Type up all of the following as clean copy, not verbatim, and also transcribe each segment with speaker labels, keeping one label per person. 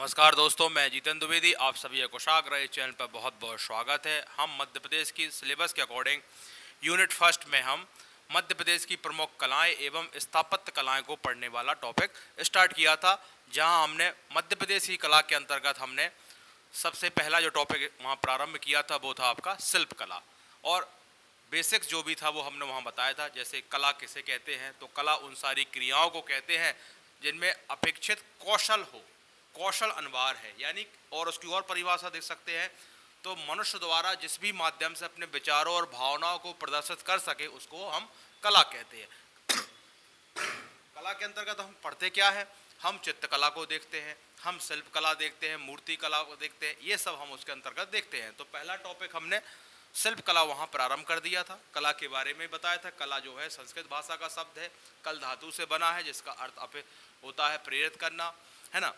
Speaker 1: नमस्कार दोस्तों, मैं जीतेंद्र द्विवेदी आप सभी का कुशाग्र इस चैनल पर बहुत बहुत स्वागत है। हम मध्य प्रदेश की सिलेबस के अकॉर्डिंग यूनिट फर्स्ट में हम मध्य प्रदेश की प्रमुख कलाएं एवं स्थापत्य कलाएं को पढ़ने वाला टॉपिक स्टार्ट किया था, जहां हमने मध्य प्रदेश की कला के अंतर्गत हमने सबसे पहला जो टॉपिक वहां प्रारंभ किया था वो था आपका शिल्प कला। और बेसिक्स जो भी था वो हमने वहाँ बताया था। जैसे कला किसे कहते हैं, तो कला उन सारी क्रियाओं को कहते हैं जिनमें अपेक्षित कौशल हो, कौशल अनिवार्य है। यानी और उसकी और परिभाषा देख सकते हैं तो मनुष्य द्वारा जिस भी माध्यम से अपने विचारों और भावनाओं को प्रदर्शित कर सके उसको हम कला कहते हैं। कला के अंतर्गत हम पढ़ते क्या है, हम चित्रकला को देखते हैं, हम शिल्प कला देखते हैं, मूर्ति कला को देखते हैं, ये सब हम उसके अंतर्गत देखते हैं। तो पहला टॉपिक हमने शिल्प कला वहाँ प्रारंभ कर दिया था। कला के बारे में बताया था। कला जो है संस्कृत भाषा का शब्द है, कल धातु से बना है, जिसका अर्थ होता है प्रेरित करना, है ना।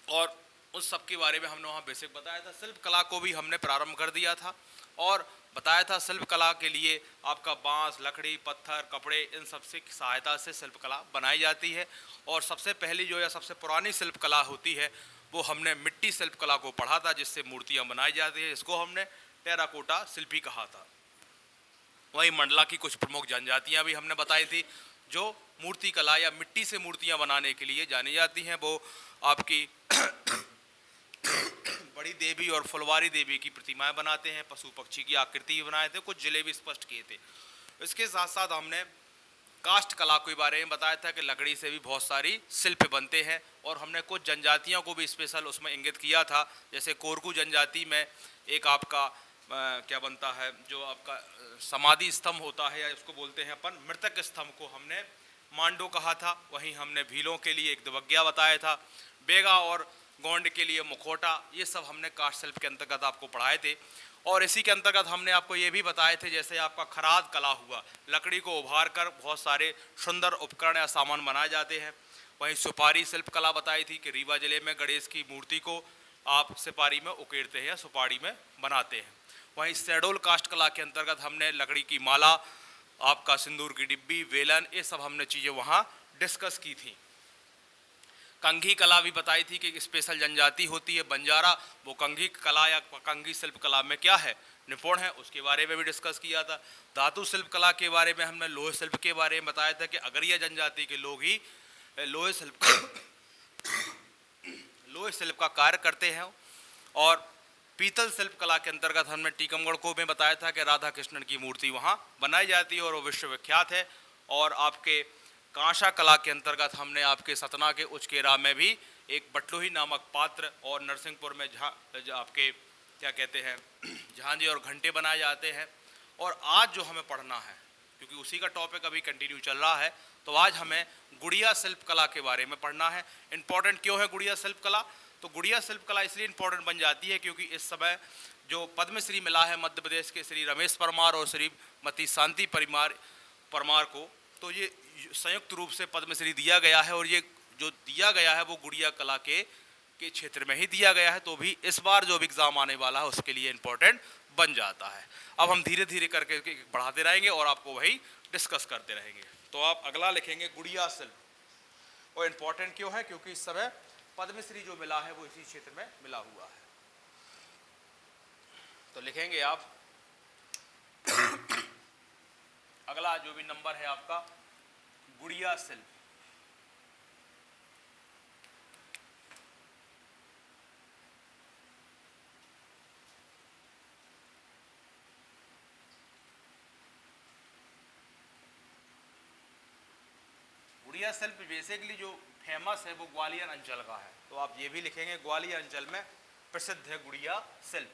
Speaker 1: और उस सब के बारे में हमने वहाँ बेसिक बताया था। शिल्प कला को भी हमने प्रारंभ कर दिया था और बताया था शिल्प कला के लिए आपका बांस, लकड़ी, पत्थर, कपड़े, इन सब से सहायता से शिल्प कला बनाई जाती है। और सबसे पहली जो या सबसे पुरानी शिल्प कला होती है वो हमने मिट्टी शिल्प कला को पढ़ा था, जिससे मूर्तियाँ बनाई जाती है। इसको हमने टेराकोटा शिल्पी कहा था। वही मंडला की कुछ प्रमुख जनजातियाँ भी हमने बताई थी जो मूर्ति कला या मिट्टी से मूर्तियाँ बनाने के लिए जानी जाती हैं। वो आपकी बड़ी देवी और फुलवारी देवी की प्रतिमाएं बनाते हैं, पशु पक्षी की आकृति बनाए थे, कुछ जिले भी स्पष्ट किए थे। इसके साथ साथ हमने काष्ठ कला के बारे में बताया था कि लकड़ी से भी बहुत सारी शिल्प बनते हैं। और हमने कुछ जनजातियों को भी स्पेशल उसमें इंगित किया था। जैसे कोरकू जनजाति में एक आपका क्या बनता है, जो आपका समाधि स्तंभ होता है, या उसको बोलते हैं अपन मृतक स्तंभ, को हमने मांडो कहा था। वहीं हमने भीलों के लिए एक दवग्या बताया था, बेगा और गोंड के लिए मुखौटा। ये सब हमने काष्ठ शिल्प के अंतर्गत आपको पढ़ाए थे। और इसी के अंतर्गत हमने आपको ये भी बताए थे, जैसे आपका खराद कला हुआ, लकड़ी को उभार कर बहुत सारे सुंदर उपकरण या सामान बनाए जाते हैं। वहीं सुपारी शिल्प कला बताई थी कि रीवा जिले में गणेश की मूर्ति को आप सुपारी में उकेरते हैं या सुपारी में बनाते हैं। वहीं शहडोल काष्ठ कला के अंतर्गत हमने लकड़ी की माला, आपका सिंदूर की डिब्बी, वेलन, ये सब हमने चीज़ें वहाँ डिस्कस की थी। कंघी कला भी बताई थी कि स्पेशल जनजाति होती है बंजारा, वो कंघी कला या कंघी शिल्प कला में क्या है, निपुण है, उसके बारे में भी डिस्कस किया था। धातु शिल्प कला के बारे में हमने लोहे शिल्प के बारे में बताया था कि अगरिया जनजाति के लोग ही लोहे शिल्प का कार्य करते हैं। और पीतल शिल्प कला के अंतर्गत हमने टीकमगढ़ को में बताया था कि राधा कृष्णन की मूर्ति वहाँ बनाई जाती है और वो विश्वविख्यात है। और आपके कांसा कला के अंतर्गत हमने आपके सतना के उचकेरा में भी एक बटलोही नामक पात्र, और नरसिंहपुर में आपके क्या कहते हैं झांझे और घंटे बनाए जाते हैं। और आज जो हमें पढ़ना है, क्योंकि उसी का टॉपिक अभी कंटिन्यू चल रहा है, तो आज हमें गुड़िया शिल्प कला के बारे में पढ़ना है। इम्पॉर्टेंट क्यों है गुड़िया शिल्प कला? तो गुड़िया शिल्प कला इसलिए इम्पोर्टेंट बन जाती है क्योंकि इस समय जो पद्मश्री मिला है मध्य प्रदेश के श्री रमेश परमार और श्रीमती शांति परमार को, तो ये संयुक्त रूप से पद्मश्री दिया गया है। और ये जो दिया गया है वो गुड़िया कला के क्षेत्र में ही दिया गया है। तो भी इस बार जो एग्ज़ाम आने वाला है उसके लिए इम्पोर्टेंट बन जाता है। अब हम धीरे धीरे करके बढ़ाते रहेंगे और आपको वही डिस्कस करते रहेंगे। तो आप अगला लिखेंगे गुड़िया शिल्प। और इम्पोर्टेंट क्यों है? क्योंकि इस समय पद्मश्री जो मिला है वो इसी क्षेत्र में मिला हुआ है। तो लिखेंगे आप अगला जो भी नंबर है आपका गुड़िया शिल्प। गुड़िया शिल्प बेसिकली जो फेमस है वो ग्वालियर अंचल का है। तो आप ये भी लिखेंगे ग्वालियर अंचल में प्रसिद्ध है गुड़िया शिल्प।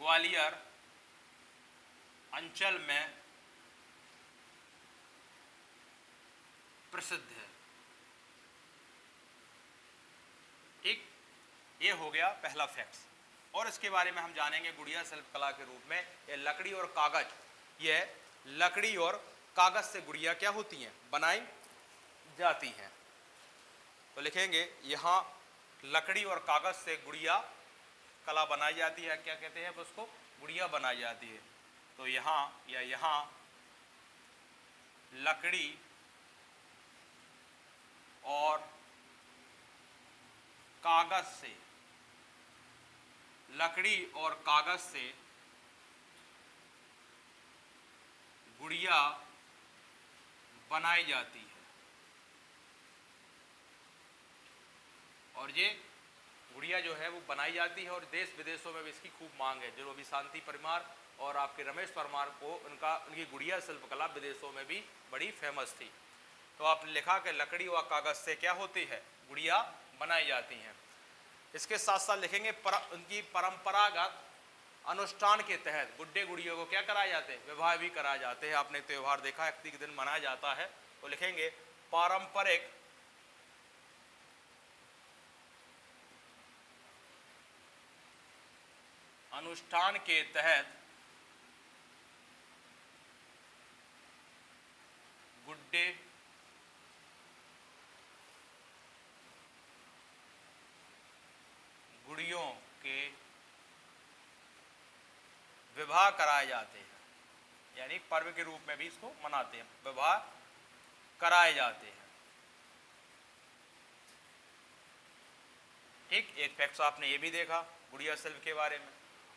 Speaker 1: ग्वालियर अंचल में प्रसिद्ध है। ठीक, ये हो गया पहला फैक्ट। और इसके बारे में हम जानेंगे गुड़िया शिल्प कला के रूप में ये लकड़ी और कागज, ये लकड़ी और कागज से गुड़िया क्या होती हैं, बनाई जाती हैं। तो लिखेंगे यहाँ लकड़ी और कागज से गुड़िया कला बनाई जाती है। क्या कहते हैं उसको? गुड़िया बनाई जाती है। तो यहाँ या यहाँ लकड़ी कागज से, लकड़ी और कागज से गुड़िया बनाई जाती है। और ये गुड़िया जो है वो बनाई जाती है और देश विदेशों में भी इसकी खूब मांग है। जो अभी शांति परमार और आपके रमेश परमार को उनकी गुड़िया शिल्पकला विदेशों में भी बड़ी फेमस थी। तो आपने लिखा कि लकड़ी व कागज से क्या होती है, गुड़िया बनाई जाती हैं। इसके साथ साथ लिखेंगे उनकी परंपरागत अनुष्ठान के तहत गुड्डे गुड़ियों को क्या कराए जाते हैं, विवाह भी कराए जाते हैं। आपने त्यौहार देखा है, इकतीस दिन मनाया जाता है। तो लिखेंगे पारंपरिक अनुष्ठान के तहत गुड्डे गुड़ियों के विवाह कराए जाते हैं, यानी पर्व के रूप में भी इसको मनाते हैं, विवाह कराए जाते हैं। ठीक, एक फैक्ट आपने ये भी देखा गुड़िया शिल्प के बारे में।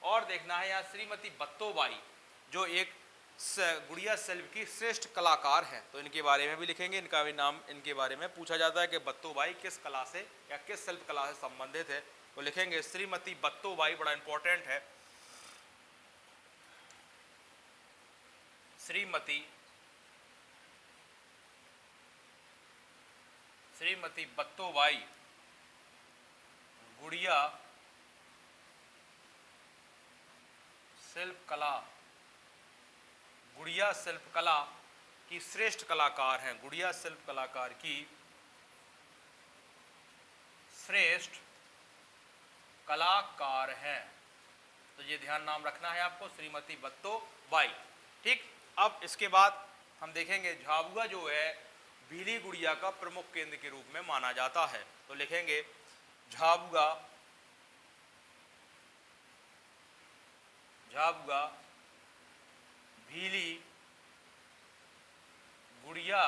Speaker 1: और देखना है यहाँ श्रीमती बत्तोबाई जो एक गुड़िया शिल्प की श्रेष्ठ कलाकार है, तो इनके बारे में भी लिखेंगे। इनका भी नाम इनके बारे में पूछा जाता है कि बत्तोबाई किस कला से या किस शिल्प कला से संबंधित है, तो लिखेंगे श्रीमती बत्तोबाई, बड़ा इंपॉर्टेंट है। श्रीमती बत्तोबाई गुड़िया शिल्प कला की श्रेष्ठ कलाकार हैं, गुड़िया शिल्प कलाकार की श्रेष्ठ कलाकार हैं। तो ये ध्यान नाम रखना है आपको, श्रीमती बत्तोबाई। ठीक, अब इसके बाद हम देखेंगे झाबुआ जो है भीली गुड़िया का प्रमुख केंद्र के रूप में माना जाता है। तो लिखेंगे झाबुआ भीली गुड़िया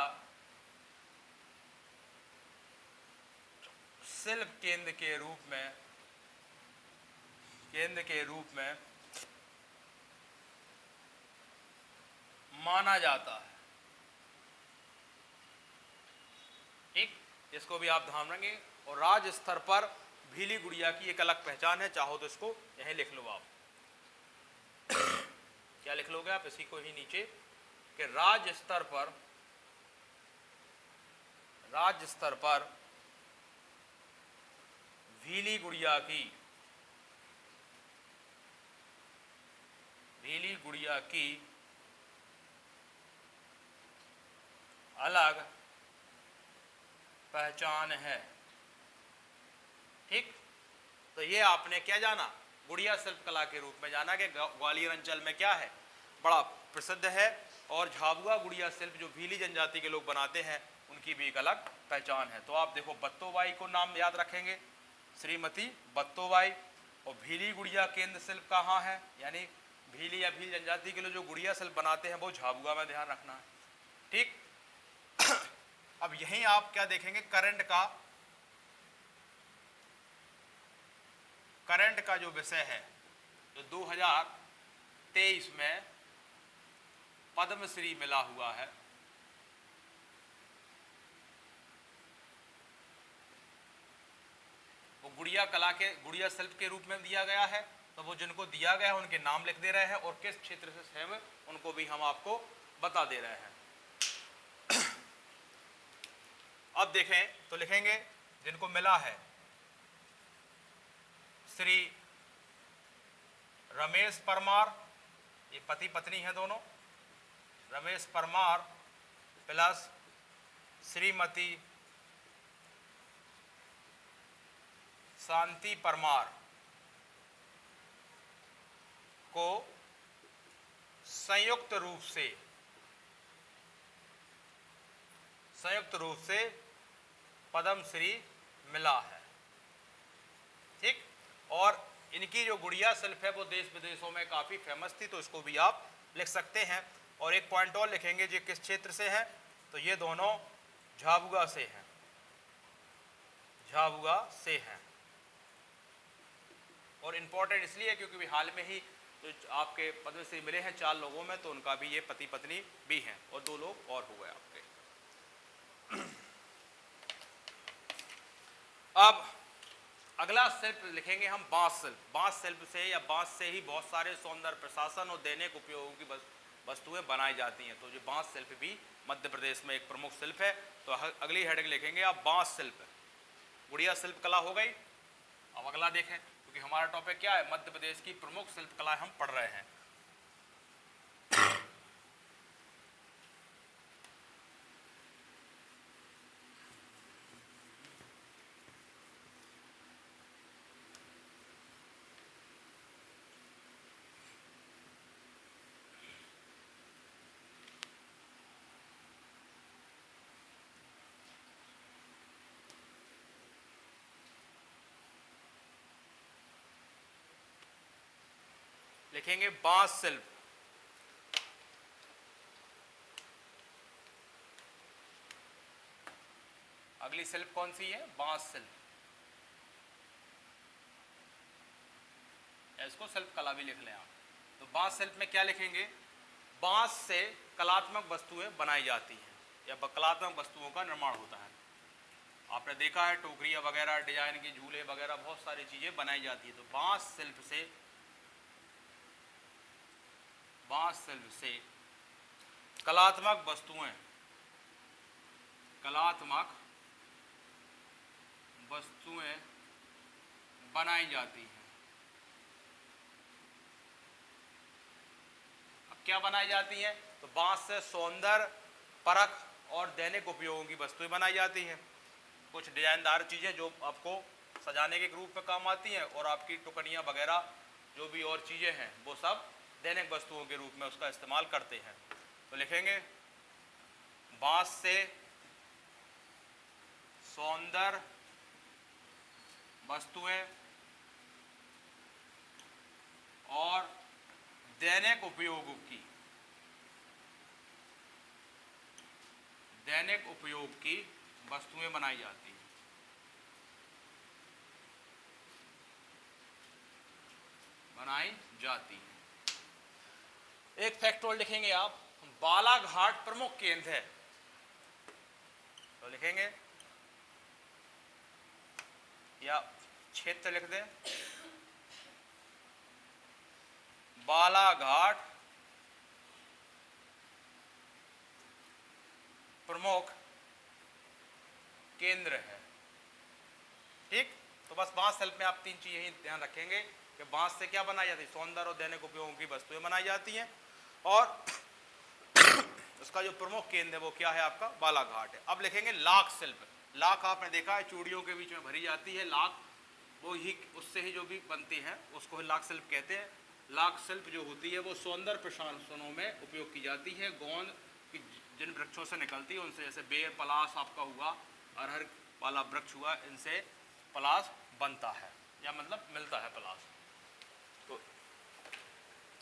Speaker 1: शिल्प केंद्र के रूप में माना जाता है। ठीक, इसको भी आप ध्यान रखेंगे। और राज्य स्तर पर भीली गुड़िया की एक अलग पहचान है, चाहो तो इसको यहीं लिख लो आप। क्या लिख लोगे आप इसी को ही नीचे कि राज्य स्तर पर भीली गुड़िया की अलग पहचान है। ठीक, तो ये आपने क्या जाना, गुड़िया शिल्प कला के रूप में जाना कि ग्वालियर अंचल में क्या है, बड़ा प्रसिद्ध है। और झाबुआ गुड़िया शिल्प जो भीली जनजाति के लोग बनाते हैं उनकी भी एक अलग पहचान है। तो आप देखो बत्तोबाई को नाम याद रखेंगे, श्रीमती बत्तोबाई। और भीली गुड़िया केंद्र शिल्प कहाँ है, यानी भीली या भील जनजाति के लोग जो गुड़िया शिल्प बनाते हैं वो झाबुआ में, ध्यान रखना है। ठीक, अब यहीं आप क्या देखेंगे, करंट का जो विषय है, जो 2023 में पद्मश्री मिला हुआ है, वो गुड़िया शिल्प के रूप में दिया गया है। तो वो जिनको दिया गया है उनके नाम लिख दे रहे हैं और किस क्षेत्र से है उनको भी हम आपको बता दे रहे हैं। अब देखें तो लिखेंगे जिनको मिला है, श्री रमेश परमार, ये पति पत्नी है दोनों, रमेश परमार प्लस श्रीमती शांति परमार को संयुक्त रूप से पद्मश्री मिला है। ठीक, और इनकी जो गुड़िया शिल्प है वो देश विदेशों में काफ़ी फेमस थी, तो इसको भी आप लिख सकते हैं। और एक पॉइंट और लिखेंगे, ये किस क्षेत्र से है, तो ये दोनों झाबुआ से हैं, और इम्पोर्टेंट इसलिए है क्योंकि हाल में ही तो आपके पद्मश्री मिले हैं 4 लोगों में, तो उनका भी ये पति पत्नी भी हैं और 2 लोग और हो गए आपके। अब अगला शिल्प लिखेंगे हम बांस शिल्प। बांस शिल्प से या बांस से ही बहुत सारे सौंदर्य प्रशासन और दैनिक उपयोगों की वस्तुएं बनाई जाती हैं। तो ये बांस शिल्प भी मध्य प्रदेश में एक प्रमुख शिल्प है। तो अगली हेडिंग लिखेंगे आप बांस शिल्प। गुड़िया शिल्प कला हो गई। अब अगला देखें, क्योंकि हमारा टॉपिक क्या है, मध्य प्रदेश की प्रमुख शिल्प कला हम पढ़ रहे हैं। लिखेंगे बांस शिल्प। अगली शिल्प कौन सी है, बांस शिल्प। इसको शिल्प कला भी लिख लें आप। तो बांस शिल्प में क्या लिखेंगे, बांस से कलात्मक वस्तुएं बनाई जाती हैं या कलात्मक वस्तुओं का निर्माण होता है। आपने देखा है टोकरियां वगैरह, डिजाइन के झूले वगैरह, बहुत सारी चीजें बनाई जाती है। तो बांस शिल्प से कलात्मक वस्तुएं बनाई जाती हैं। अब क्या बनाई जाती हैं, तो बांस से सौंदर्य परख और दैनिक उपयोगों की वस्तुएं बनाई जाती हैं। कुछ डिजाइनदार चीजें जो आपको सजाने के रूप में काम आती हैं, और आपकी टुकड़ियां वगैरह जो भी और चीजें हैं वो सब दैनिक वस्तुओं के रूप में उसका इस्तेमाल करते हैं। तो लिखेंगे बांस से सौंदर्य वस्तुएं और दैनिक उपयोग की वस्तुएं बनाई जाती हैं। एक फैक्ट और लिखेंगे आप, बालाघाट प्रमुख केंद्र है। तो लिखेंगे या क्षेत्र लिख दें, बालाघाट प्रमुख केंद्र है। ठीक, तो बस बांस शिल्प में आप 3 चीजें ही ध्यान रखेंगे कि बांस से क्या बनाई जाती है, सौंदर्य और दैनिक उपयोगों की वस्तुएं बनाई जाती हैं, और उसका जो प्रमुख केंद्र है वो क्या है आपका, बालाघाट है। अब लिखेंगे लाख शिल्प। लाख आपने देखा है चूड़ियों के बीच में भरी जाती है, लाख वो ही उससे ही जो भी बनती है उसको लाख शिल्प कहते हैं। लाख शिल्प जो होती है वो सौंदर्य प्रशासनों में उपयोग की जाती है। गोंद की जिन वृक्षों से निकलती है उनसे, जैसे बेर पलास आपका हुआ, अरहर वाला वृक्ष हुआ, इनसे पलास बनता है या मतलब मिलता है पलास।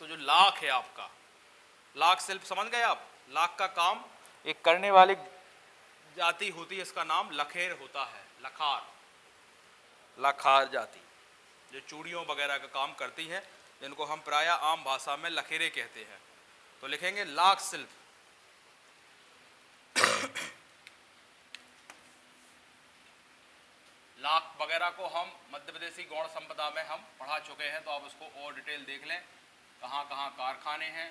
Speaker 1: तो जो लाख है आपका, लाख शिल्प समझ गए आप। लाख का काम एक करने वाली जाति होती है, इसका नाम लखेर होता है। लखार जाति जो चूड़ियों वगैरह का काम करती है, जिनको हम प्राय आम भाषा में लखेरे कहते हैं। तो लिखेंगे लाख शिल्प। लाख वगैरह को हम मध्य प्रदेशी गौण संपदा में हम पढ़ा चुके हैं, तो आप उसको और डिटेल देख लें, कहाँ कहाँ कारखाने हैं,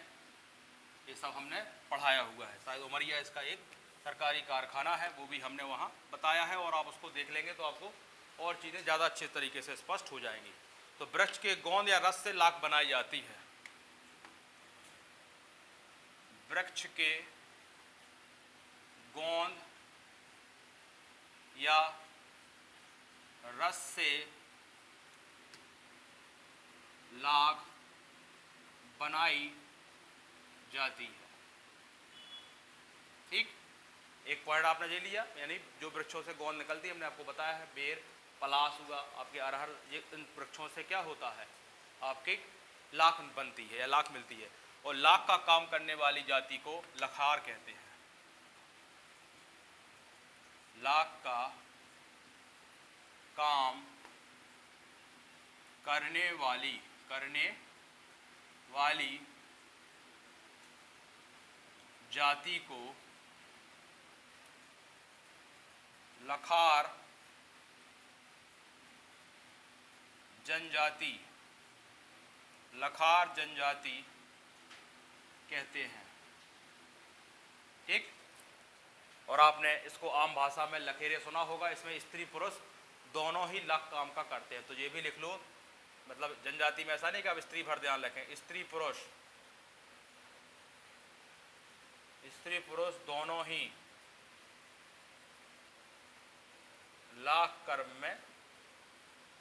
Speaker 1: ये सब हमने पढ़ाया हुआ है। शायद उमरिया इसका एक सरकारी कारखाना है, वो भी हमने वहाँ बताया है, और आप उसको देख लेंगे तो आपको और चीज़ें ज़्यादा अच्छे तरीके से स्पष्ट हो जाएंगी। तो वृक्ष के गोंद या रस से लाख बनाई जाती है। वृक्ष के गोंद या रस से लाख बनाई जाती है। ठीक, एक पॉइंट आपने ले लिया, यानी जो वृक्षों से गोंद निकलती है हमने आपको बताया है, बेर पलास हुआ, आपके अरहर, ये इन वृक्षों से क्या होता है, आपकी लाख बनती है या लाख मिलती है। और लाख का काम करने वाली जाति को लखार कहते हैं। लाख का काम करने वाली जाति को लखार जनजाति कहते हैं। ठीक, और आपने इसको आम भाषा में लखेरे सुना होगा। इसमें स्त्री पुरुष दोनों ही लख काम का करते हैं, तो ये भी लिख लो। मतलब जनजाति में ऐसा नहीं कि आप स्त्री भर ध्यान रखें, स्त्री पुरुष दोनों ही लाख कर्म में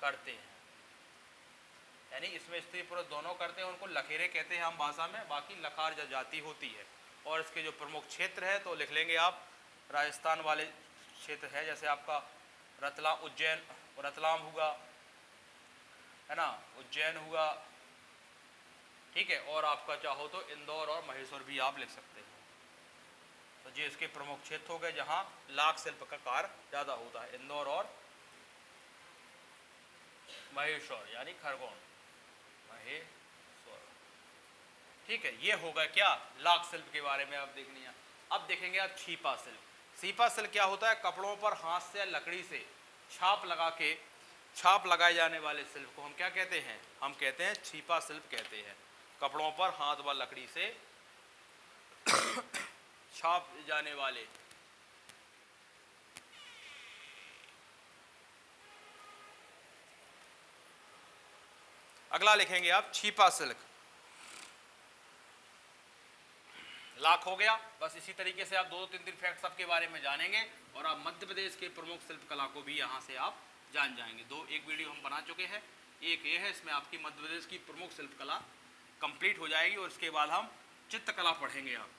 Speaker 1: करते हैं। यानी इसमें स्त्री पुरुष दोनों करते हैं, उनको लखेरे कहते हैं आम भाषा में। बाकी लखार जाति होती है। और इसके जो प्रमुख क्षेत्र है तो लिख लेंगे आप, राजस्थान वाले क्षेत्र है, जैसे आपका रतलाम हुआ, है ना, उज्जैन हुआ। ठीक है, और आपका चाहो तो इंदौर और महेश्वर भी आप लिख सकते हैं। तो ये इसके प्रमुख क्षेत्र हो गए जहां लाख शिल्प का कार्य ज्यादा होता है, इंदौर और महेश्वर यानी खरगोन, महेश्वर। ठीक है, ये होगा क्या, लाख शिल्प के बारे में आप देख लिया। अब देखेंगे आप छिपा शिल्प। छिपा शिल्प क्या होता है, कपड़ों पर हाथ से या लकड़ी से छाप लगाए जाने वाले शिल्प को हम क्या कहते हैं, हम कहते हैं छिपा शिल्प कहते हैं। कपड़ों पर हाथ व लकड़ी से छाप जाने वाले। अगला लिखेंगे आप छिपा शिल्प। लाख हो गया। बस इसी तरीके से आप 2-3 फैक्ट सबके बारे में जानेंगे और आप मध्य प्रदेश के प्रमुख शिल्प कला को भी यहाँ से आप जान जाएंगे। एक वीडियो हम बना चुके हैं, एक ये है, इसमें आपकी मध्य प्रदेश की प्रमुख शिल्प कला कंप्लीट हो जाएगी और इसके बाद हम चित्रकला पढ़ेंगे आप।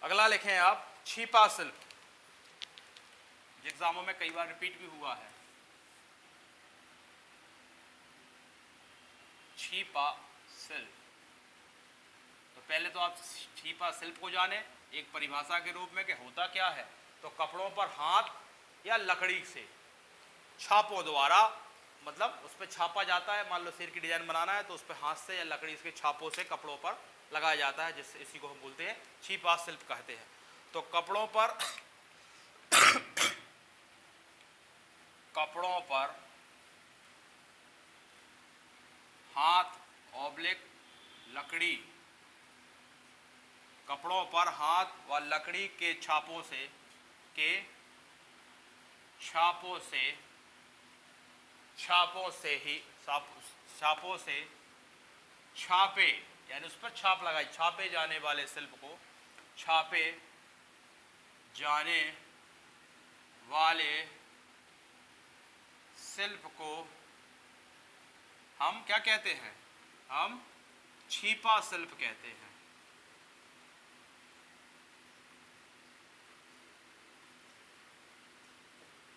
Speaker 1: अगला लिखें आप छिपा शिल्प। एग्जामों में कई बार रिपीट भी हुआ है। छिपा शिल्प, तो पहले तो आप छिपा शिल्प को जाने एक परिभाषा के रूप में कि होता क्या है। तो कपड़ों पर हाथ या लकड़ी से छापों द्वारा, मतलब उस पर छापा जाता है। मान लो सिर की डिजाइन बनाना है तो उस पर हाथ से या लकड़ी के छापों से कपड़ों पर लगाया जाता है, जिससे इसी को हम बोलते हैं छिपा शिल्प कहते हैं। तो कपड़ों पर हाथ ऑब्लिक लकड़ी, कपड़ों पर हाथ व लकड़ी के छापों से छापे, यानी उस पर छाप लगाई, छापे जाने वाले शिल्प को, छापे जाने वाले शिल्प को हम क्या कहते हैं, हम छिपा शिल्प कहते हैं।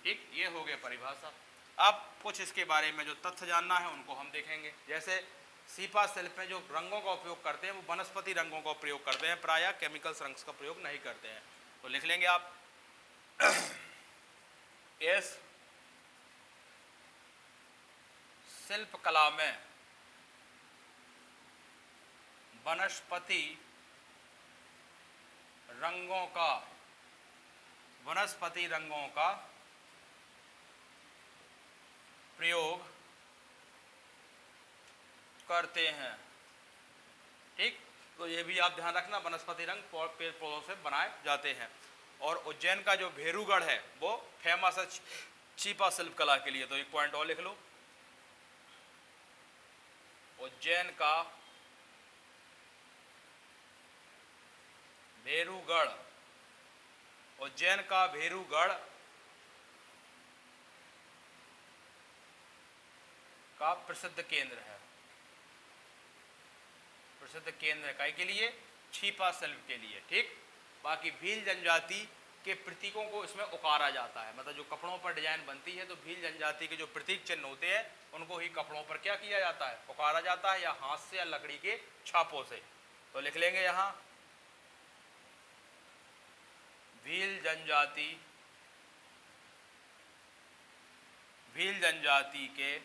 Speaker 1: ठीक, ये हो गया परिभाषा। अब कुछ इसके बारे में जो तथ्य जानना है उनको हम देखेंगे। जैसे छिपा शिल्प में जो रंगों का उपयोग करते हैं वो वनस्पति रंगों का प्रयोग करते हैं, प्रायः केमिकल रंग्स का प्रयोग नहीं करते हैं। तो लिख लेंगे आप इस शिल्प कला में वनस्पति रंगों का प्रयोग करते हैं। ठीक, तो ये भी आप ध्यान रखना, वनस्पति रंग पेड़ पौधों से बनाए जाते हैं। और उज्जैन का जो भेरूगढ़ है वो फेमस है छिपा शिल्प कला के लिए। तो एक पॉइंट और लिख लो, उज्जैन का भेरूगढ़, उज्जैन का भेरूगढ़ का प्रसिद्ध केंद्र है। प्रसिद्ध केंद्र है काय के लिए, छिपा शिल्प के लिए। ठीक, बाकी भील जनजाति के प्रतीकों को इसमें उकारा जाता है। मतलब जो कपड़ों पर डिजाइन बनती है तो भील जनजाति के जो प्रतीक चिन्ह होते हैं उनको ही कपड़ों पर क्या किया जाता है, उकारा जाता है, या हाथ से या लकड़ी के छापों से। तो लिख लेंगे यहाँ भील जनजाति के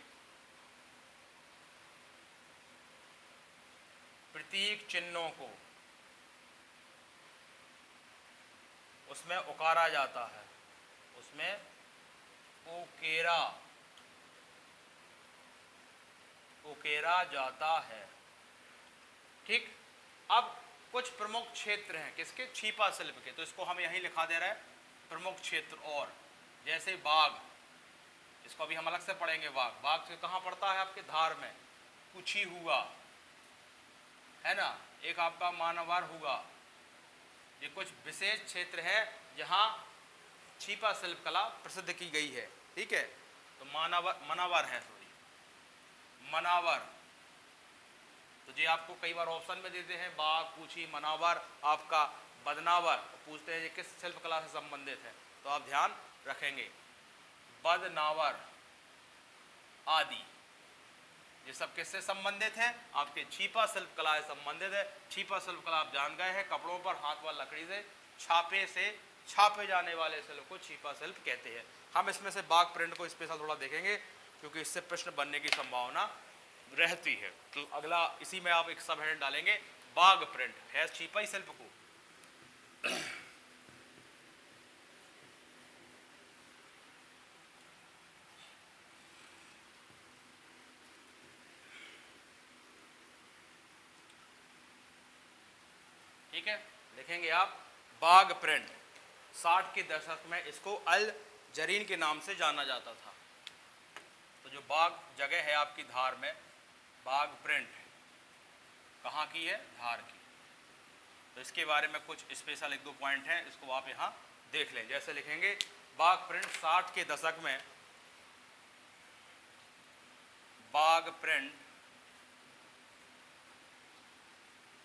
Speaker 1: प्रतीक चिन्हों को उसमें उकारा जाता है, उसमें उकेरा जाता है। ठीक, अब कुछ प्रमुख क्षेत्र हैं किसके, छीपा शिल्प के, तो इसको हम यहीं लिखा दे रहे हैं प्रमुख क्षेत्र। और जैसे बाघ, इसको अभी हम अलग से पढ़ेंगे। बाघ से कहाँ पड़ता है, आपके धार में। कुछी हुआ है ना, एक आपका मानवार हुआ। ये कुछ विशेष क्षेत्र है जहाँ छीपा शिल्प कला प्रसिद्ध की गई है। ठीक है, तो मनावर है, मनावर। तो ये आपको कई बार ऑप्शन में देते हैं, बाघ, पूछी, मनावर, आपका बदनावर। पूछते हैं ये किस शिल्प कला से संबंधित है, तो आप ध्यान रखेंगे बदनावर आदि, ये सब किससे संबंधित है, आपके छीपा शिल्प कला से संबंधित है। छीपा शिल्प कला आप जान गए हैं, कपड़ों पर हाथ व लकड़ी से छापे जाने वाले शिल्प को छीपा शिल्प कहते हैं। हम इसमें से बाघ प्रिंट को स्पेशल थोड़ा देखेंगे क्योंकि इससे प्रश्न बनने की संभावना रहती है। तो अगला इसी में आप एक सब हेड डालेंगे, बाघ प्रिंट है छीपाई शिल्प को। ठीक है, लिखेंगे आप बाघ प्रिंट। 60 के दशक में इसको अल जरीन के नाम से जाना जाता था। तो जो बाघ जगह है आपकी धार में, बाघ प्रिंट कहाँ की है, धार की। तो इसके बारे में कुछ स्पेशल 1-2 पॉइंट हैं, इसको आप यहाँ देख लें। जैसे लिखेंगे बाघ प्रिंट 60 के दशक में, बाघ प्रिंट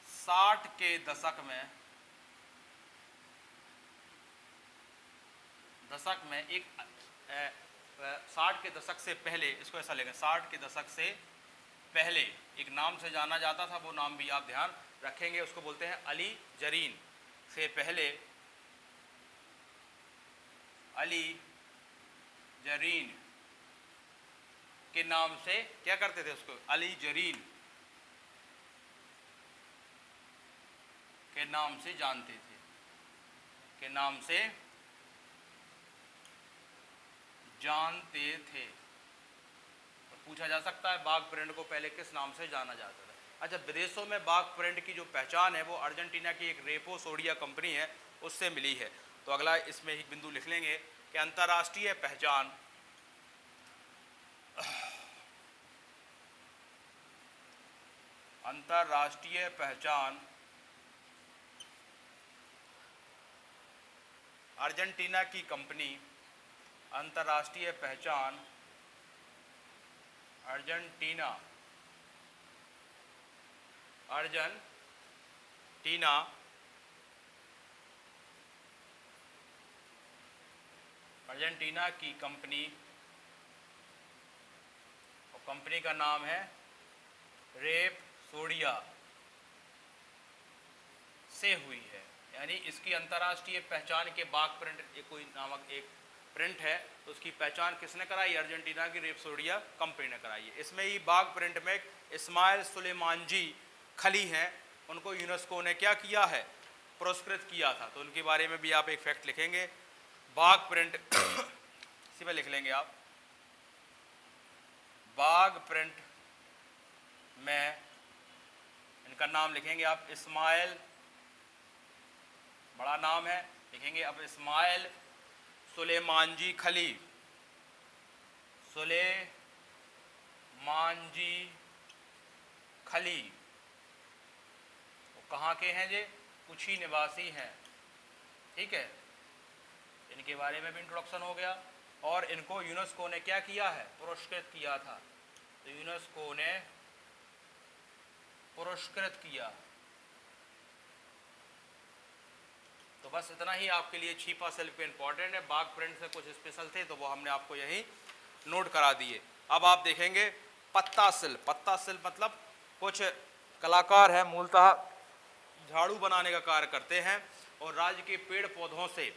Speaker 1: 60 के दशक में एक 60 के दशक से पहले, इसको ऐसा लेंगे 60 के दशक से पहले एक नाम से जाना जाता था। वो नाम भी आप ध्यान रखेंगे, उसको बोलते हैं अली जरीन। से पहले अली जरीन के नाम से क्या करते थे, उसको अली जरीन के नाम से जानते थे, के नाम से जानते थे। तो पूछा जा सकता है बाघ प्रिंट को पहले किस नाम से जाना जाता था। अच्छा, विदेशों में बाघ प्रिंट की जो पहचान है वो अर्जेंटीना की एक रेपो सोडिया कंपनी है, उससे मिली है। तो अगला इसमें ही बिंदु लिख लेंगे कि अंतर्राष्ट्रीय पहचान अर्जेंटीना की कंपनी, अंतर्राष्ट्रीय पहचान अर्जेंटीना की कंपनी, और कंपनी का नाम है रेप सोडिया से हुई है। यानी इसकी अंतर्राष्ट्रीय पहचान के बाघ प्रिंट कोई नामक एक प्रिंट है, तो उसकी पहचान किसने कराई, अर्जेंटीना की रेप सोडिया कंपनी ने कराई है। इसमें ही बाघ प्रिंट में इस्माइल सुलेमानजी खली हैं, उनको यूनेस्को ने क्या किया है, पुरस्कृत किया था। तो उनके बारे में भी आप एक फैक्ट लिखेंगे, बाघ प्रिंट इसी में लिख लेंगे आप, बाघ प्रिंट में इनका नाम लिखेंगे आप इस्माइल, बड़ा नाम है, लिखेंगे अब इस्माइल सुलेमानजी खली, सुलेमानजी खली। वो कहाँ के हैं, ये कुछी निवासी हैं। ठीक है, इनके बारे में भी इंट्रोडक्शन हो गया। और इनको यूनेस्को ने क्या किया है, पुरस्कृत किया था। तो यूनेस्को ने पुरस्कृत किया। तो बस इतना ही आपके लिए छिपा शिल्प इम्पॉर्टेंट है। बाग प्रिंट से कुछ स्पेशल थे तो वो हमने आपको यही नोट करा दिए। अब आप देखेंगे पत्ता शिल्प। पत्ता शिल्प मतलब कुछ कलाकार हैं मूलतः झाड़ू बनाने का कार्य करते हैं और राज्य के पेड़ पौधों से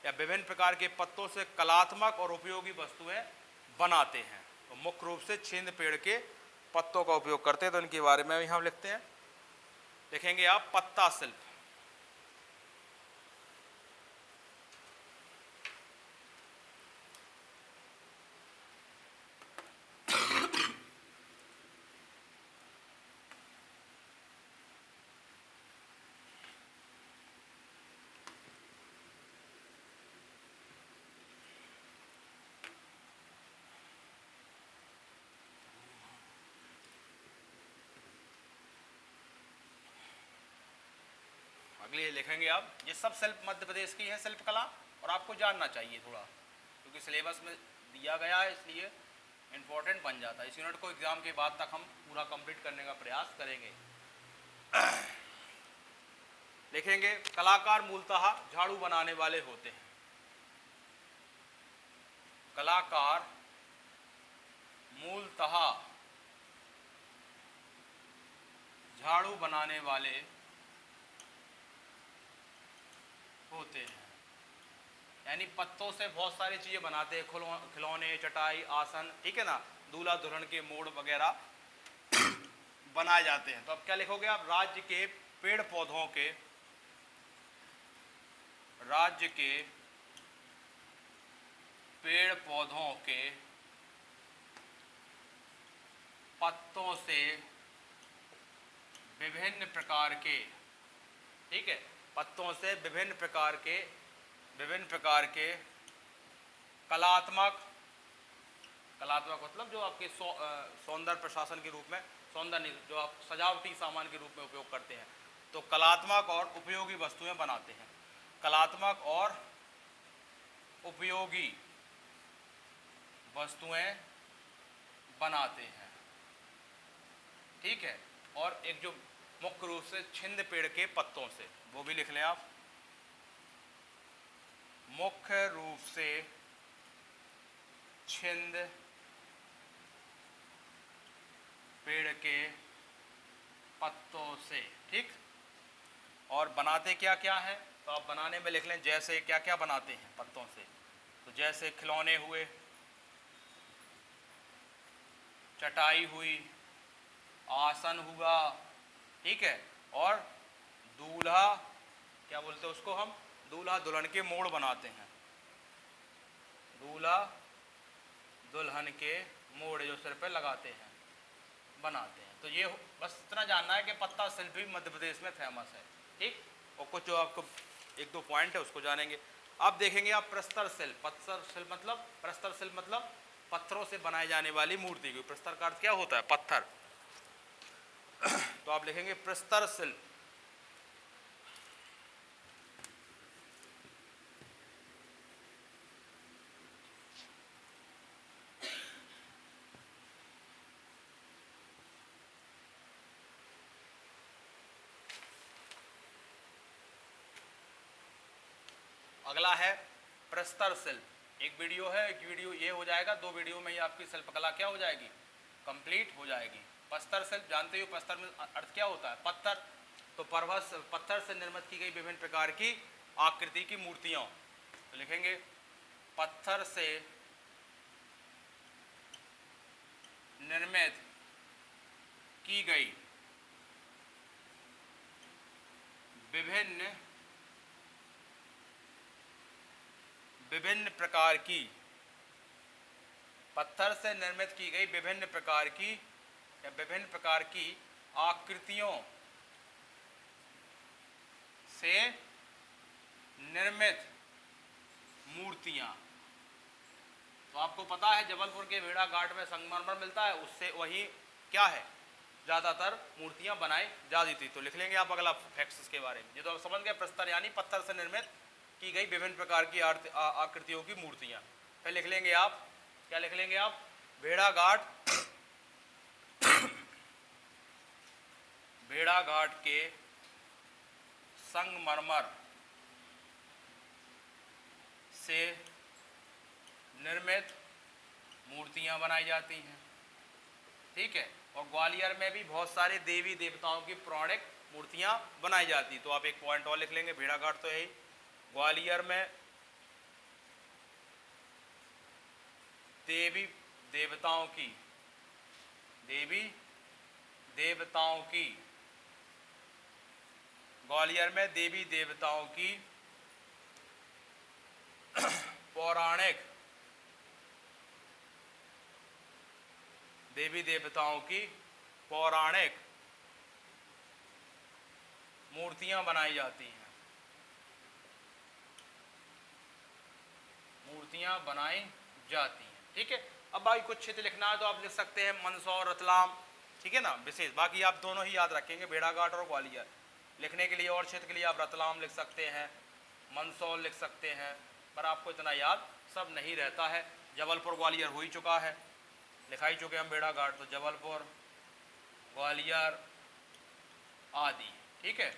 Speaker 1: या विभिन्न प्रकार के पत्तों से कलात्मक और उपयोगी वस्तुएं बनाते हैं। तो मुख्य रूप से छिंद पेड़ के पत्तों का उपयोग करते हैं। तो इनके बारे में भी हम लिखते हैं, देखेंगे आप पत्ता शिल्प। अगले लिखेंगे आप, ये सब शिल्प मध्य प्रदेश की है शिल्प कला, और आपको जानना चाहिए थोड़ा क्योंकि सिलेबस में दिया गया है इसलिए इम्पोर्टेंट बन जाता है। इस यूनिट को एग्जाम के बाद तक हम पूरा कंप्लीट करने का प्रयास करेंगे। लिखेंगे कलाकार मूलतः झाड़ू बनाने वाले होते हैं। कलाकार मूलतः झाड़ू बनाने वाले होते हैं, यानी पत्तों से बहुत सारी चीजें बनाते हैं, खिलौने, चटाई, आसन, ठीक है ना, दूल्हा दुल्हन के मोड़ वगैरह बनाए जाते हैं। तो अब क्या लिखोगे आप, राज्य के पेड़ पौधों के, राज्य के पेड़ पौधों के पत्तों से विभिन्न प्रकार के, ठीक है, पत्तों से विभिन्न प्रकार के कलात्मक मतलब जो आपके सौंदर्य प्रशासन के रूप में, सौंदर्य जो आप सजावटी सामान के रूप में उपयोग करते हैं, तो कलात्मक और उपयोगी वस्तुएं बनाते हैं। कलात्मक और उपयोगी वस्तुएं बनाते हैं, ठीक है। और एक जो मुख्य रूप से छिंद पेड़ के पत्तों से, वो भी लिख लें आप, मुख्य रूप से छिंद पेड़ के पत्तों से, ठीक। और बनाते क्या क्या है, तो आप बनाने में लिख लें, जैसे क्या क्या बनाते हैं पत्तों से, तो जैसे खिलौने हुए, चटाई हुई, आसन हुआ, ठीक है, और दूल्हा, क्या बोलते हैं उसको हम, दूल्हा दुल्हन के मोड़ बनाते हैं, दूल्हा दुल्हन के मोड़ जो सिर पे लगाते हैं, बनाते हैं। तो ये बस इतना जानना है कि पत्ता शिल्प भी मध्य प्रदेश में फेमस है, ठीक। और कुछ जो आपको एक दो पॉइंट है उसको जानेंगे। अब देखेंगे आप प्रस्तर शिल्प। प्रस्तर शिल्प मतलब, प्रस्तर शिल्प मतलब पत्थरों से बनाई जाने वाली मूर्ति की। प्रस्तर का अर्थ क्या होता है, पत्थर। तो आप लिखेंगे प्रस्तर शिल्प। अगला है प्रस्तर शिल्प। एक वीडियो है, एक वीडियो ये हो जाएगा, दो वीडियो में ही आपकी शिल्पकला क्या हो जाएगी, कंप्लीट हो जाएगी। प्रस्तर शिल्प जानते हो, प्रस्तर में अर्थ क्या होता है, पत्थर। तो पर्वत पत्थर से निर्मित की गई विभिन्न प्रकार की आकृति की मूर्तियां। तो लिखेंगे पत्थर से निर्मित की गई विभिन्न प्रकार की, पत्थर से निर्मित की गई विभिन्न प्रकार की या विभिन्न प्रकार की आकृतियों से निर्मित मूर्तियां। तो आपको पता है जबलपुर के भेड़ा घाट में संगमरमर मिलता है, उससे वही क्या है, ज़्यादातर मूर्तियां बनाई जाती थी। तो लिख लेंगे आप अगला फैक्ट्स के बारे में। ये तो आप समझ गए, प्रस्तर यानी पत्थर से निर्मित की गई विभिन्न प्रकार की आकृतियों की मूर्तियां। फिर लिख लेंगे आप, क्या लिख लेंगे आप, भेड़ाघाट भेड़ाघाट के संगमरमर से निर्मित मूर्तियां बनाई जाती हैं, ठीक है। और ग्वालियर में भी बहुत सारे देवी देवताओं की पौराणिक मूर्तियां बनाई जाती। तो आप एक पॉइंट और लिख लेंगे, भेड़ाघाट तो यही ग्वालियर में देवी देवताओं की ग्वालियर में देवी देवताओं की पौराणिक मूर्तियां बनाई जाती हैं, ठीक है। अब भाई कुछ क्षेत्र लिखना है तो आप लिख सकते हैं मंदसौर, रतलाम, ठीक है ना, विशेष। बाकी आप दोनों ही याद रखेंगे, भेड़ाघाट और ग्वालियर। लिखने के लिए और क्षेत्र के लिए आप रतलाम लिख सकते हैं, मंदसौर लिख सकते हैं, पर आपको इतना याद सब नहीं रहता है। जबलपुर ग्वालियर हो ही चुका है, लिखा ही चुके हम भेड़ाघाट, तो जबलपुर, ग्वालियर आदि, ठीक है।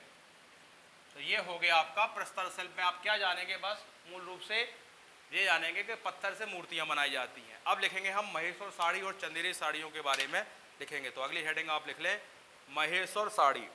Speaker 1: तो ये हो गया आपका प्रस्तर शिल्प में। आप क्या जानेंगे, बस मूल रूप से ये जानेंगे कि पत्थर से मूर्तियां बनाई जाती हैं। अब लिखेंगे हम महेश्वर साड़ी और चंदेरी साड़ियों के बारे में लिखेंगे। तो अगली हेडिंग आप लिख लें, महेश्वर साड़ी।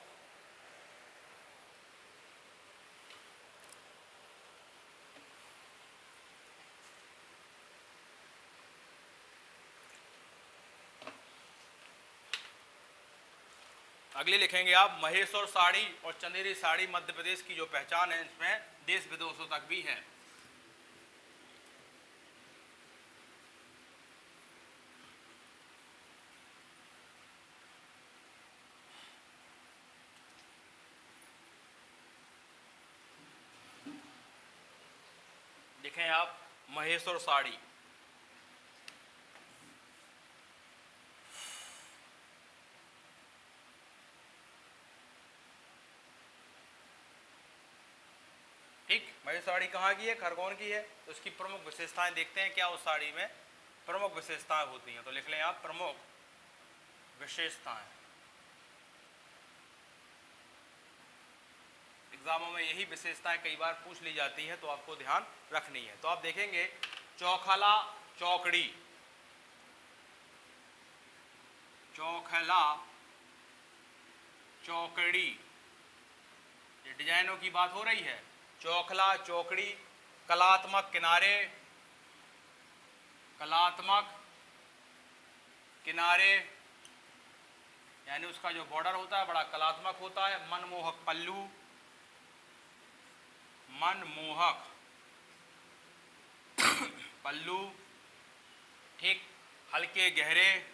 Speaker 1: अगली लिखेंगे आप महेश्वर साड़ी और चंदेरी साड़ी मध्य प्रदेश की जो पहचान है, इसमें देश विदेशों तक भी है। लिखें आप महेश्वर साड़ी। ठीक, महेश्वर साड़ी कहाँ की है, खरगोन की है। तो उसकी प्रमुख विशेषताएं देखते हैं, क्या उस साड़ी में प्रमुख विशेषताएं होती हैं। तो लिख लें आप प्रमुख विशेषताएं। एग्जामों में यही विशेषताएं कई बार पूछ ली जाती हैं, तो आपको ध्यान रखनी है। तो आप देखेंगे चौखला चौकड़ी, चौखला चौकड़ी, ये डिजाइनों की बात हो रही है। चौखला चौकड़ी, कलात्मक किनारे, यानी उसका जो बॉर्डर होता है बड़ा कलात्मक होता है। मनमोहक पल्लू, ठीक, हल्के गहरे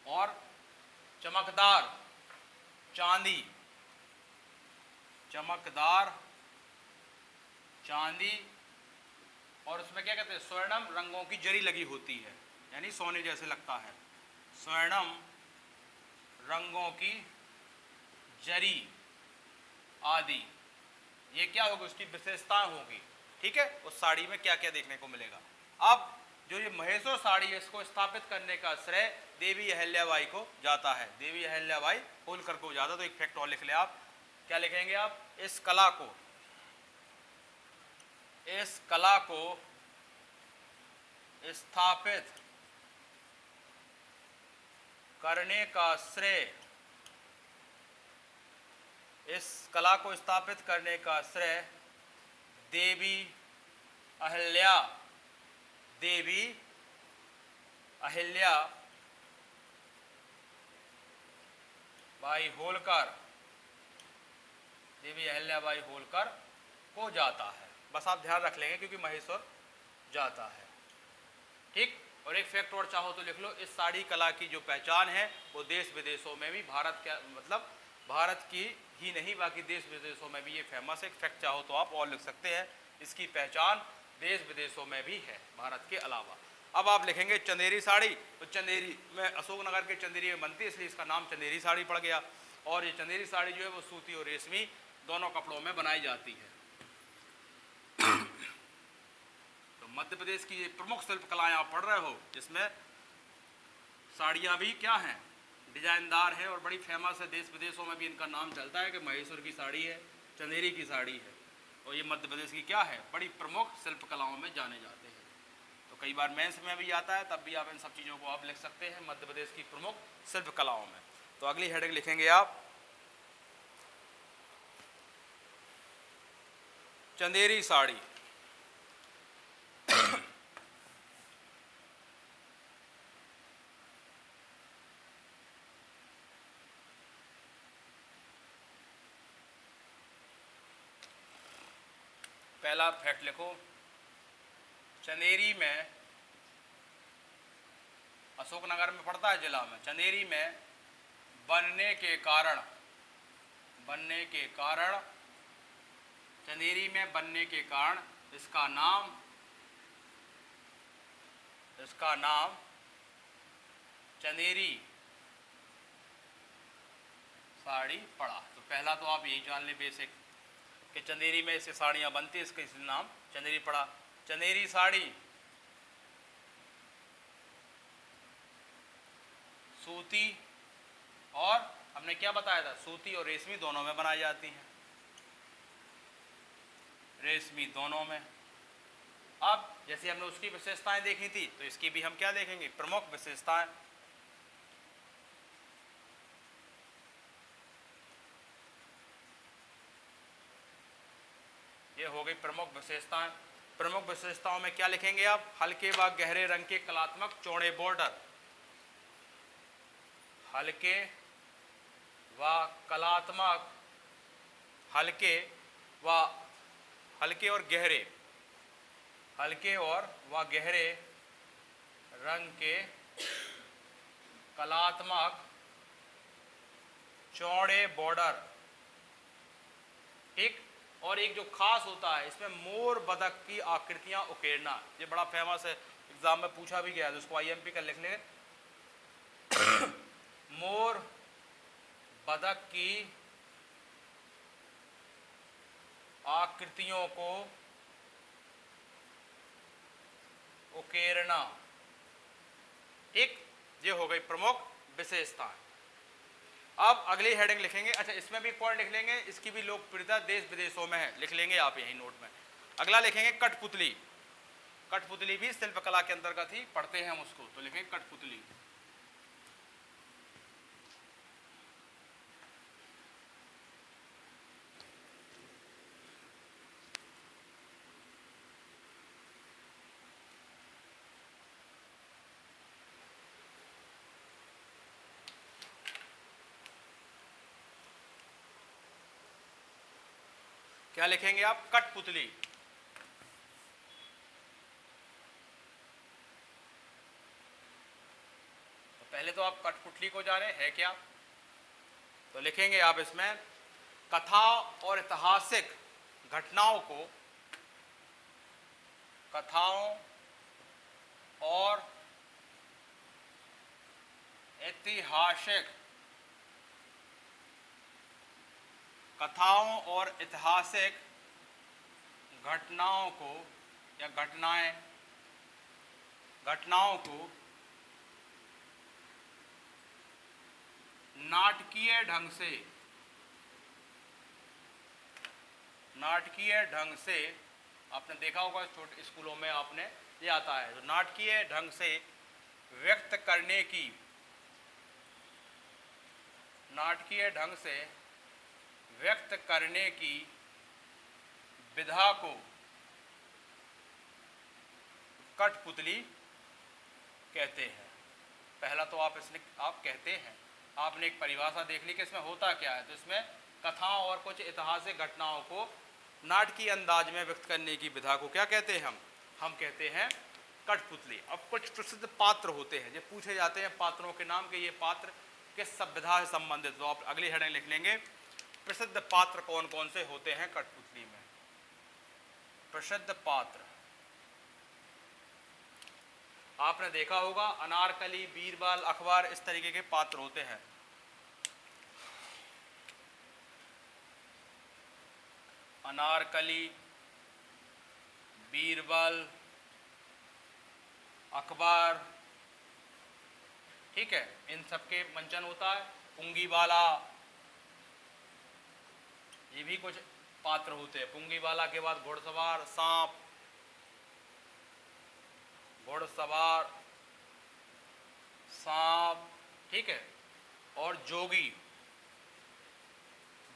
Speaker 1: और चमकदार चांदी, और उसमें क्या कहते हैं, स्वर्णम रंगों की जरी लगी होती है, यानी सोने जैसे लगता है। स्वर्णम रंगों की जरी आदि, ये क्या होगी, उसकी विशेषताएं होगी, ठीक है। उस साड़ी में क्या क्या देखने को मिलेगा। अब जो ये महेश्वर साड़ी है, इसको स्थापित करने का श्रेय देवी अहिल्याबाई को जाता है, देवी अहिल्याबाई होलकर को जाता। तो एक फैक्ट और लिख ले आप, क्या लिखेंगे आप, इस कला को स्थापित करने का श्रेय देवी अहिल्या बाई होलकर को जाता है। बस आप ध्यान रख लेंगे क्योंकि महेश्वर जाता है, ठीक। और एक फैक्ट और चाहो तो लिख लो, इस साड़ी कला की जो पहचान है वो देश विदेशों में भी, भारत की ही नहीं बाकी देश विदेशों में भी ये फेमस है। एक फैक्ट चाहो तो आप और लिख सकते हैं, इसकी पहचान देश विदेशों में भी है भारत के अलावा। अब आप लिखेंगे चंदेरी साड़ी। तो चंदेरी में अशोकनगर के चंदेरी में बनती है, इसलिए इसका नाम चंदेरी साड़ी पड़ गया। और ये चंदेरी साड़ी जो है वो सूती और रेशमी दोनों कपड़ों में बनाई जाती है। तो मध्य प्रदेश की ये प्रमुख शिल्प कलाएं आप पढ़ रहे हो, जिसमें साड़ियाँ भी क्या हैं, डिजाइनदार है और बड़ी फेमस है। देश विदेशों में भी इनका नाम चलता है कि महेश्वर की साड़ी है, चंदेरी की साड़ी है, और ये मध्य प्रदेश की क्या है, बड़ी प्रमुख शिल्प कलाओं में जाने जाते हैं। तो कई बार मेंस में भी आता है, तब भी आप इन सब चीज़ों को आप लिख सकते हैं मध्य प्रदेश की प्रमुख शिल्प कलाओं में। तो अगली हेडिंग लिखेंगे आप चंदेरी साड़ी। पहला फैक्ट लिखो, चंदेरी में, अशोकनगर में पड़ता है जिला में, चंदेरी में बनने के कारण, चंदेरी में बनने के कारण इसका नाम चंदेरी साड़ी पड़ा। तो पहला तो आप यही जान लें बेसिक कि चंदेरी में इससे साड़ियाँ बनती है, इसका नाम चंदेरी पड़ा। चंदेरी साड़ी सूती और, हमने क्या बताया था, सूती और रेशमी दोनों में बनाई जाती हैं, रेशमी दोनों में। अब जैसे हमने उसकी विशेषताएं देखी थी, तो इसकी भी हम क्या देखेंगे, प्रमुख विशेषताएं। ये हो गई प्रमुख विशेषताएं। प्रमुख विशेषताओं में क्या लिखेंगे आप, हल्के व गहरे रंग के कलात्मक चौड़े बॉर्डर, हल्के व कलात्मक, हल्के और गहरे, हल्के और व गहरे रंग के कलात्मक चौड़े बॉर्डर, ठीक। और एक जो खास होता है इसमें मोर बदक की आकृतियां उकेरना, ये बड़ा फेमस है, एग्जाम में पूछा भी गया है, उसको आईएमपी का लिख लेंगे। मोर बदक की आकृतियों को उकेरना, ठीक। ये हो गई प्रमुख विशेषता। अब अगली हेडिंग लिखेंगे, अच्छा इसमें भी पॉइंट लिख लेंगे, इसकी भी लोकप्रियता देश विदेशों में है, लिख लेंगे आप यही नोट में। अगला लिखेंगे कठपुतली। कठपुतली भी शिल्पकला के अंतर्गत ही पढ़ते हैं हम उसको, तो लिखेंगे कठपुतली। क्या लिखेंगे आप, कठपुतली। तो पहले तो आप कठपुतली को जाने है क्या, तो लिखेंगे आप इसमें कथा और ऐतिहासिक घटनाओं को, कथाओं और ऐतिहासिक, कथाओं और ऐतिहासिक घटनाओं को या घटनाओं को नाटकीय ढंग से, आपने देखा होगा छोटे स्कूलों में आपने ये आता है, तो नाटकीय ढंग से व्यक्त करने की, नाटकीय ढंग से व्यक्त करने की विधा को कठपुतली कहते हैं। पहला तो आप इसमें आप कहते हैं, आपने एक परिभाषा देख ली कि इसमें होता क्या है, तो इसमें कथाओं और कुछ ऐतिहासिक घटनाओं को नाटकीय अंदाज में व्यक्त करने की विधा को क्या कहते हैं, हम कहते हैं कठपुतली। अब कुछ प्रसिद्ध पात्र होते हैं, जो पूछे जाते हैं पात्रों के नाम के, ये पात्र किस सभ्यता से संबंधित, तो आप अगली हेडिंग लिख लेंगे प्रसिद्ध पात्र कौन कौन से होते हैं कठपुतली में। प्रसिद्ध पात्र आपने देखा होगा, अनारकली, बीरबल, अखबार, इस तरीके के पात्र होते हैं। अनारकली, बीरबल, अखबार, ठीक है, इन सबके मंचन होता है। पुंगीवाला, ये भी कुछ पात्र होते हैं। पुंगीवाला के बाद घुड़सवार, सांप, घुड़सवार, सांप, ठीक है, और जोगी,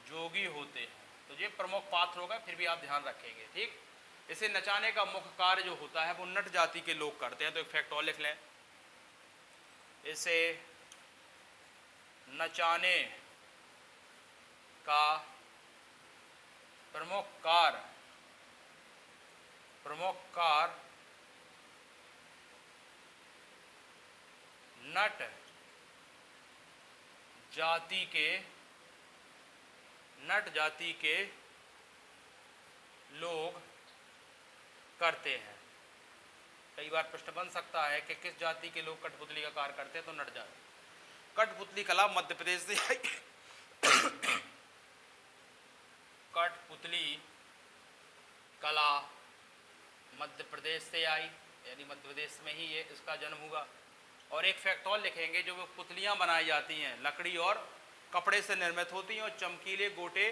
Speaker 1: जोगी होते हैं। तो ये प्रमुख पात्र होगा, फिर भी आप ध्यान रखेंगे, ठीक। इसे नचाने का मुख्य कार्य जो होता है वो नट जाति के लोग करते हैं। तो एक फैक्ट और लिख लें, इसे नचाने का प्रमुख कार्य नट जाति के लोग करते हैं। कई बार प्रश्न बन सकता है कि किस जाति के लोग कठपुतली का कार्य करते हैं, तो नट जाति। कठपुतली कला मध्य प्रदेश से आई। कठपुतली कला मध्य प्रदेश से आई, यानी मध्य प्रदेश में ही ये इसका जन्म हुआ। और एक फैक्ट और लिखेंगे, जो वो पुतलियां बनाई जाती हैं लकड़ी और कपड़े से निर्मित होती हैं और चमकीले गोटे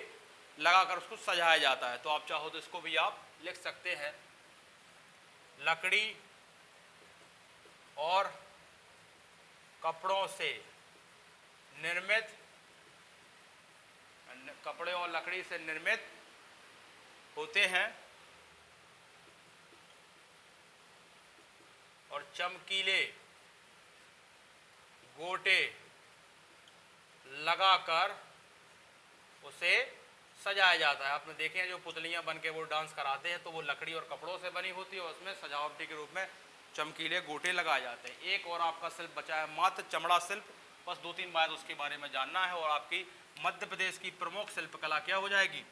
Speaker 1: लगाकर उसको सजाया जाता है। तो आप चाहो तो इसको भी आप लिख सकते हैं, लकड़ी और कपड़ों से निर्मित, कपड़े और लकड़ी से निर्मित होते हैं और चमकीले गोटे लगाकर उसे सजाया जाता है। आपने देखे हैं जो पुतलियां बन के वो डांस कराते हैं, तो वो लकड़ी और कपड़ों से बनी होती है और उसमें सजावटी के रूप में चमकीले गोटे लगाए जाते हैं। एक और आपका शिल्प बचा है, मात्र चमड़ा शिल्प। बस 2-3 बात उसके बारे में जानना है और आपकी मध्य प्रदेश की प्रमुख शिल्पकला क्या हो जाएगी,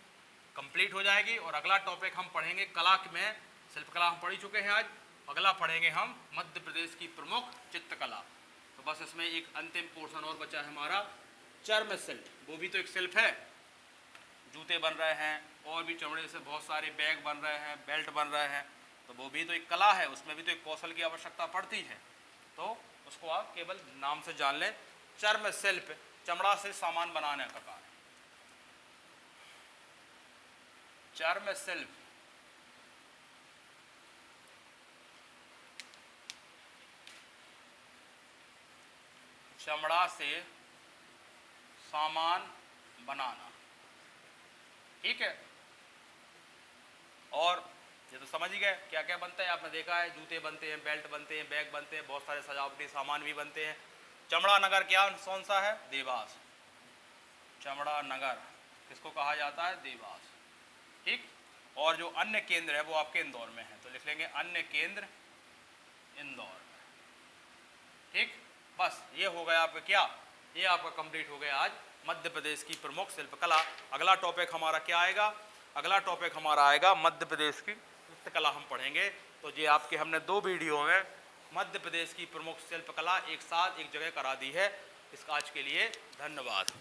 Speaker 1: कंप्लीट हो जाएगी। और अगला टॉपिक हम पढ़ेंगे कला में, शिल्पकला हम पढ़ चुके हैं आज, अगला पढ़ेंगे हम मध्य प्रदेश की प्रमुख चित्रकला। तो बस इसमें एक अंतिम पोर्शन और बचा है हमारा, चर्म शिल्प। वो भी तो एक शिल्प है, जूते बन रहे हैं और भी चमड़े से बहुत सारे बैग बन रहे हैं, बेल्ट बन रहे हैं, तो वो भी तो एक कला है, उसमें भी तो एक कौशल की आवश्यकता पड़ती है। तो उसको आप केवल नाम से जान लें, चर्म शिल्प, चमड़ा से सामान बनाने का कार्य। चर्म शिल्प चमड़ा से सामान बनाना, ठीक है। और ये तो समझ ही गए क्या क्या बनता है, आपने देखा है, जूते बनते हैं, बेल्ट बनते हैं, बैग बनते हैं, बहुत सारे सजावटी सामान भी बनते हैं। चमड़ा नगर क्या कौन सा है, देवास। चमड़ा नगर किसको कहा जाता है, देवास, ठीक। और जो अन्य केंद्र है वो आपके इंदौर में है, तो लिख लेंगे अन्य केंद्र इंदौर, ठीक। बस ये हो गया आपका क्या, ये आपका कंप्लीट हो गया आज मध्य प्रदेश की प्रमुख शिल्पकला। अगला टॉपिक हमारा क्या आएगा, अगला टॉपिक हमारा आएगा मध्य प्रदेश की चित्रकला हम पढ़ेंगे। तो ये आपके हमने 2 वीडियो में मध्य प्रदेश की प्रमुख शिल्पकला एक साथ एक जगह करा दी है। इस आज के लिए धन्यवाद।